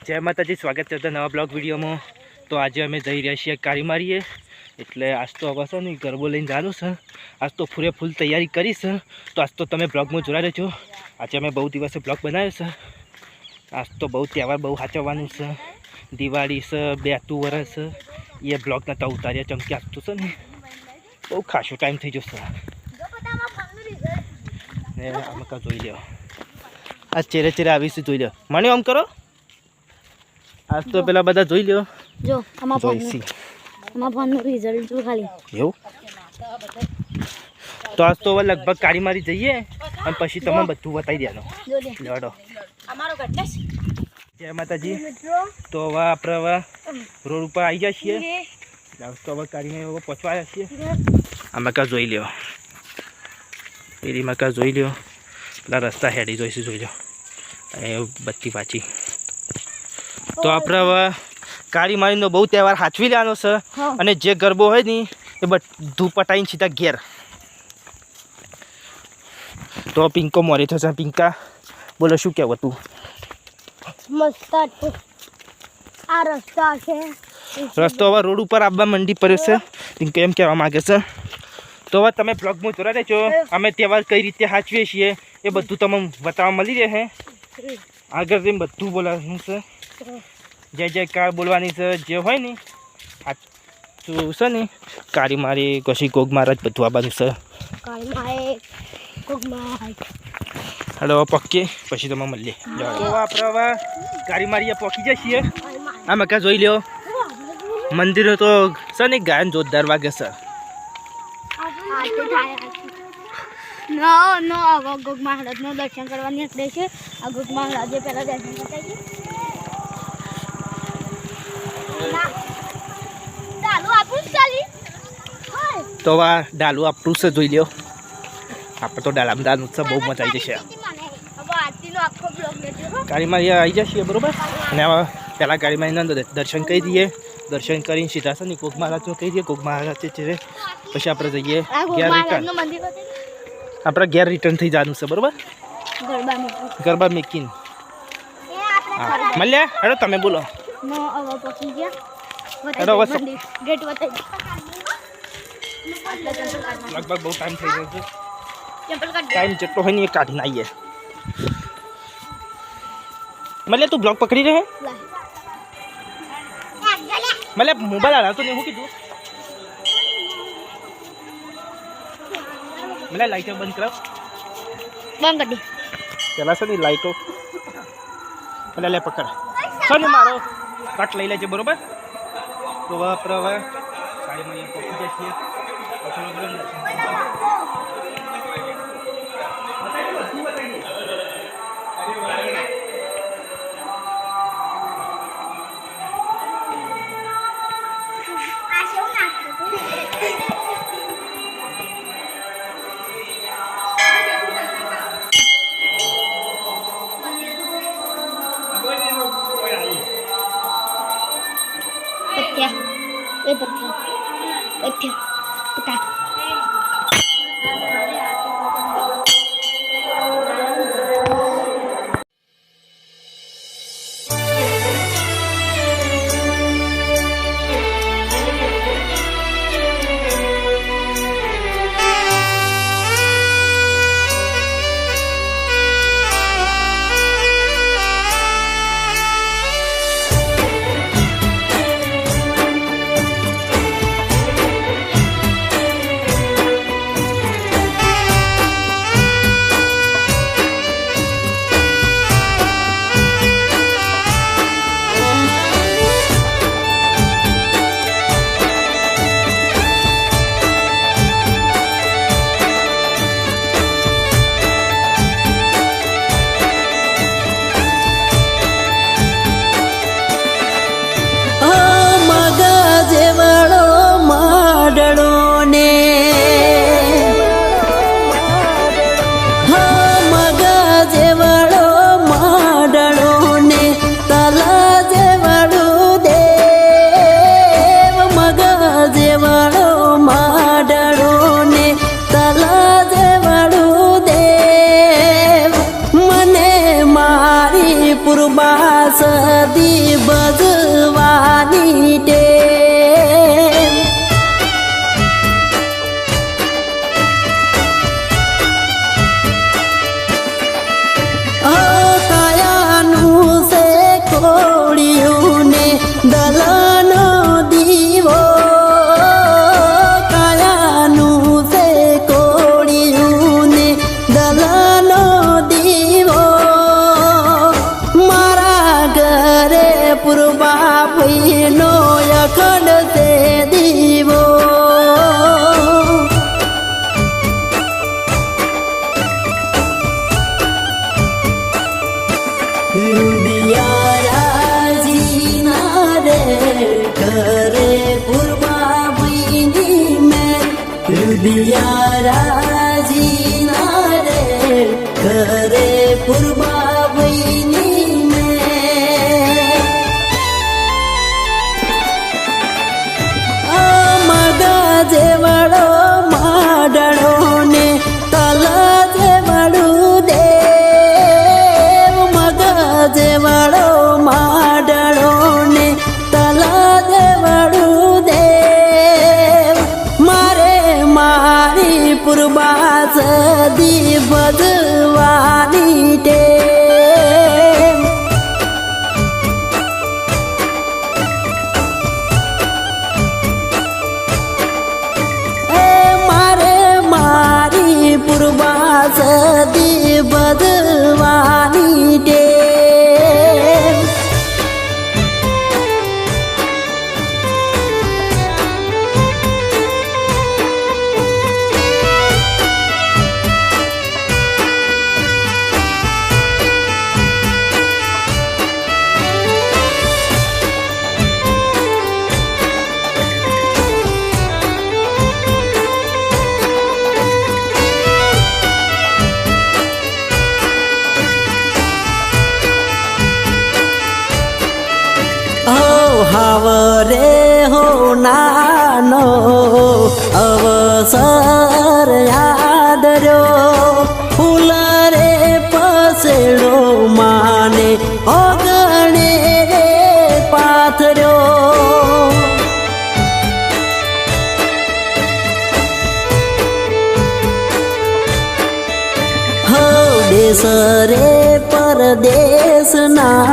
જય માતાજી, સ્વાગત છે નવા બ્લોગ વિડીયોમાં। તો આજે અમે જઈ રહ્યા છીએ કારીમારીએ, એટલે આજ તો હવે છે ને ગરબો લઈને જવાનું છે। આજ તો ફૂલ તૈયારી કરી છે, તો આજ તો તમે બ્લોગમાં જોડા રહેજો। આજે અમે બહુ દિવસે બ્લોગ બનાવ્યો છે। આજ તો બહુ તહેવાર બહુ સાચવવાનું છે, દિવાળી છે, બેતું વરસ છે, એ બ્લોગ નતા ઉતાર્યા ચમકે આજ તો છે ને બહુ ખાસો ટાઈમ થઈ જશે। ને આમ કા જોઈ લ્યો, આ ચેરે આવીશું જોઈ લ્યો। મને આમ કરો, આજ તો પેલા બધા જોઈ લ્યો। જો આમાં ફોનનું રિઝલ્ટ જો ખાલી એવું। તો આજ તો લગભગ કારીમારી જઈએ અને પછી તમે બધું બતાવી દેવાનો। લેવાડો અમારો ઘટનેશ। જય માતાજી। તો હવે આપણે હવે રોડ ઉપર આવી ગયા છીએ। તો હવે કારીમારી પહોંચવા આવ્યા છીએ। આ મકા જોઈ લ્યો, પેલી મકા જોઈ લ્યો, પેલા રસ્તા હેડી જોઈશું જોઈ લો, એ બત્તી પાછી। તો આપણે હવે કારીમારીનો બહુ તહેવાર સાચવી લેવાનો છે, અને જે ગરબો હોય ને એ બધું પટાઈને સીધા ઘેર। તો પિંકો મોરી થશે। પિંકા બોલો, શું કહેવું હતું? મસ્ત આ રસ્તા છે, રસ્તો હવે રોડ ઉપર આવવા મંડી પડ્યો છે, પિંકો એમ કહેવા માગે છે। તો હવે તમે બ્લોગમાં જોડા રહેજો, અમે તહેવાર કઈ રીતે સાચવીએ છીએ એ બધું તમને બતાવવા મળી રહે। આગળ જઈને બધું બોલાવવાનું છે, જય જયકાર બોલવાની છે, જે હોય ને સાચું છે ને કારીમારી કશી કોગ મહારાજ બધું આવવાનું છે। હેલો પક્કે પછી તમે મળીએ। તો આપણે હવે કારીમારીએ પહોંચી જાય છીએ। આ મકા જોઈ લ્યો, મંદિરો તો છે ને ગાયન જોરદાર વાગે છે। ગોગ મહારાજનું દર્શન કરવા નીકળે છે। આ ગોગ મહારાજે પહેલા દર્શન બતાવી તો આ ડાલું આપણું છે, જોઈ લ્યો। આપણે તો ડાલામાં દાનું છે, બહુ મજા આવી જશે। કારીમારી આવી જશે બરોબર, અને હવે પહેલાં કારીમારીના દર્શન કરી દઈએ। દર્શન કરીને સીધા છે ને કોક મહારાજનું કહી દઈએ, કોક મહારાજ છે પછી આપણે જઈએ ઘેર રિટર્ન। આપણે ઘેર રિટર્ન થઈ જવાનું છે બરોબર, ગરબા મેકીને। હા મળ્યા, હેડો તમે બોલો। હેડો લગભગ બહુ ટાઈમ થઈ ગયો છે, ટાઈમ જેટલો હોય ને એ કાઢીને આવીએ। મલે તું બ્લોગ પકડી રહે, મલે મોબાઈલ હલાવતો નહીં, શું કીધું? મને લાઈટો બંધ કરાવ, બંધ કરી પેલા છે ને લાઈટો એટલે લે પકડ છો ને મારો કટ લઈ લેજે બરોબર। તો આપણે હવે કારીમારી પહોંચી જાય છીએ। સદી બજવાની ટેવ કાયાનું છે કોળિયું ને દલનો દીવો કાયાનું છે કોળિયું ને દલનો દીવો મારા ઘરે પૂર્વા ભઈનો અખંડ છે દીવો કરે પૂર્વા ભઈની મેં લુધિયા રાજીના રે કરે પૂર્વા ભઈની મેં મગા જેવડો માડળો ને તલ જેવડું દેવ મગા જેવડો માડળો ને તલ જેવડું દેવ મારે મારી પૂર્વા સદી ભજવાની ટેવ મારે મારી પૂર્વા સદી ભજવાની ટેવ હાવરે હો નાનો અવસર યાદ રહ્યો ફૂલ રે પસેડો માને ઓગણે રે પાથર્યો દેશ રે પરદેશના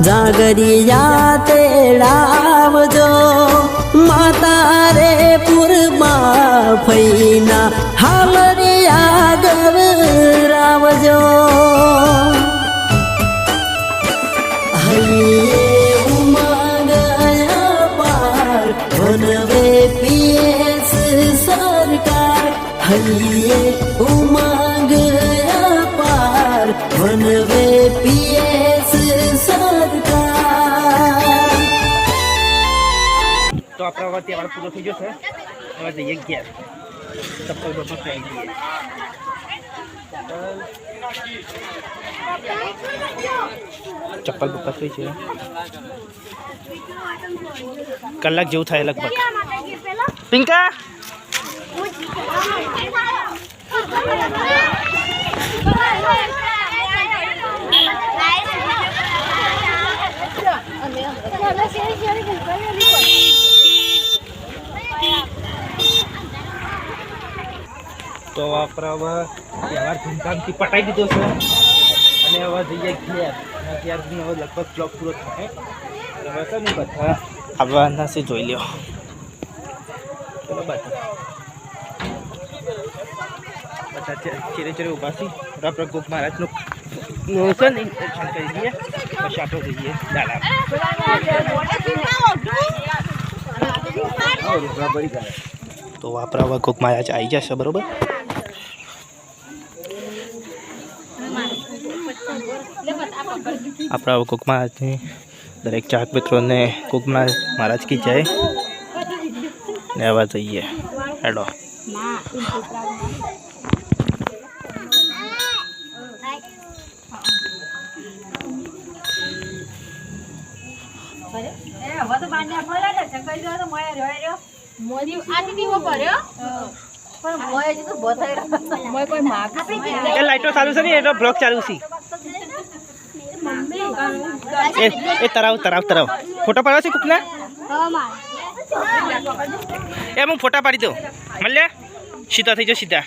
જાગરિયા તેડાવજો માતા રે પૂરમાં ફઈના હાલરિયા ગવરાવજો હૈયે ઉમંગયા પાર વનવે પીએસ સરકાર હૈયે ઉમંગયા પાર વનવે પીએસ સરકાર તો આપણા હવે તહેવાર પૂરો થઈ જશે હવે જઈએ ઘેર ચપ્પલ બપ્પલ પહેરી જઈએ ચપ્પલ બપ્પલ થઈ છે કલાક જેવું થાય લગભગ પિંકા તો આપણે હવે તહેવાર ધૂમધામથી પટાઈ દીધો છે અને હવે જઈએ ઘેર અને ત્યારથી હવે લગભગ બ્લોગ પૂરો થાય હવે તો નહીં બધા આવવાના છે જોઈ લ્યો ચલો બધા ચેરે ચેરે ઊભા છે આપણે ગોપ મહારાજનું છે ને દર્શન કરી દઈએ પછી આપણે જઈએ દાડા તો આપણે હવે ગોપ મહારાજ આવી જશે બરોબર આપણા હવે કોક મહારાજની દરેક ચાહક મિત્રોને કોક મહારાજ કી જય ને હવે જઈએ હેડો લાઈટો ચાલુ છે ને એટલે બ્લોક ચાલુ છે એ તરાવ ફોટો પાડવા છે કુકના હા માર એ હું ફોટા પાડી દઉં મળે સીધા થઈ જાઓ સીધા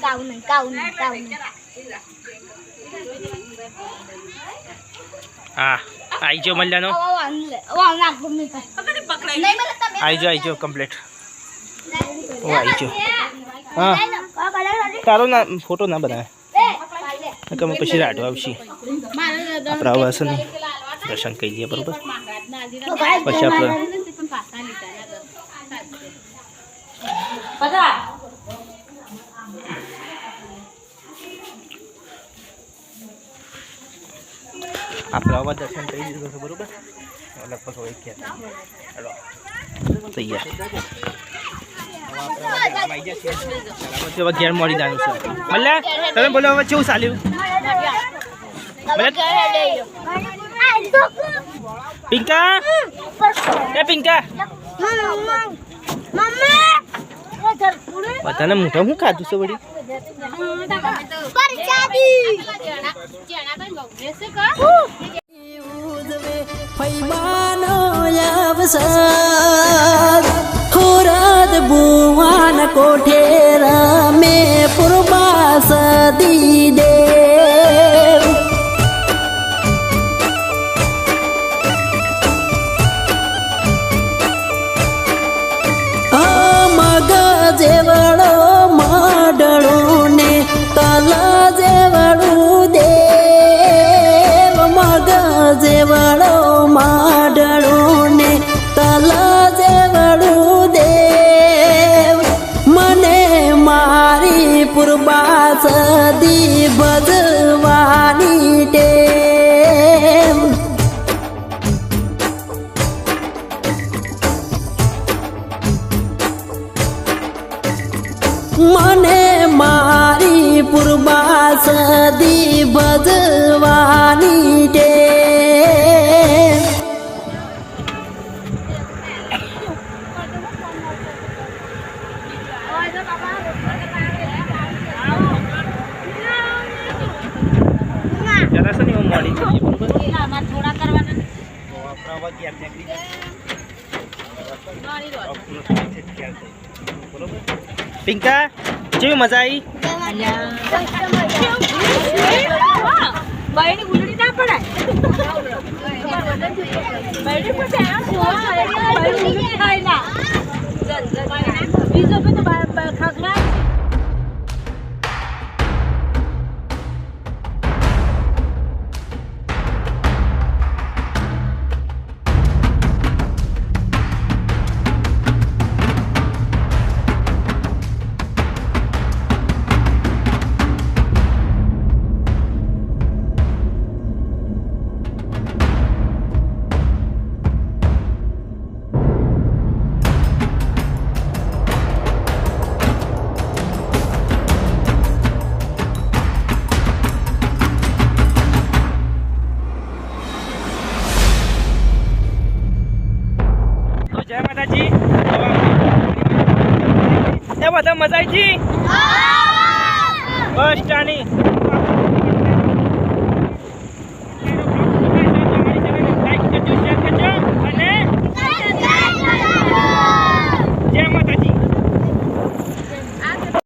કાઉ નહીં હા આવી જાઓ મલ્યાનો આવી જાઓ કમ્પ્લીટ ઓ આવી જાઓ હા તારો ના ફોટો ના બનાવે અમે પછી રાડો આવશે આપણે આવશે નહીં દર્શન કરી લઈએ બરોબર પછી આપણે આવા દર્શન કરી દીધું છે બરોબર લગભગ હવે ક્યાં તૈયાર હવે ઘેર મળી જવાનું છે મલ્લા તમે બોલો હવે કેવું ચાલ્યું પિંકા એ પિંકા બધાને મોઢા શું ખાધું છે વળી ફૈમાનો અવસર ખોરાદ બુવાન કોઠે રમે પૂર્વાસ દીદે જેવડો માડળું ને તલ જેવડું દેવ મગ જેવડો માડળું ને તલ જેવડું દેવ મને મારી પૂર્વા સદી ભજવાની ટેવ મને મારી પૂર્વા સદી ભજવાની ટેવ જરા સની હું મળી જઈએ બરોબર થોડા કરવાના તો આપણા વાગ્યા નીકળી જાય બરોબર પિંકા કેવી મજા આવી બહેની ઉલડી ના પડાય બહેની પડાય બીજો તો ખાગલા જય માતાજી એ બધા મજા આવી બસ સ્ટાની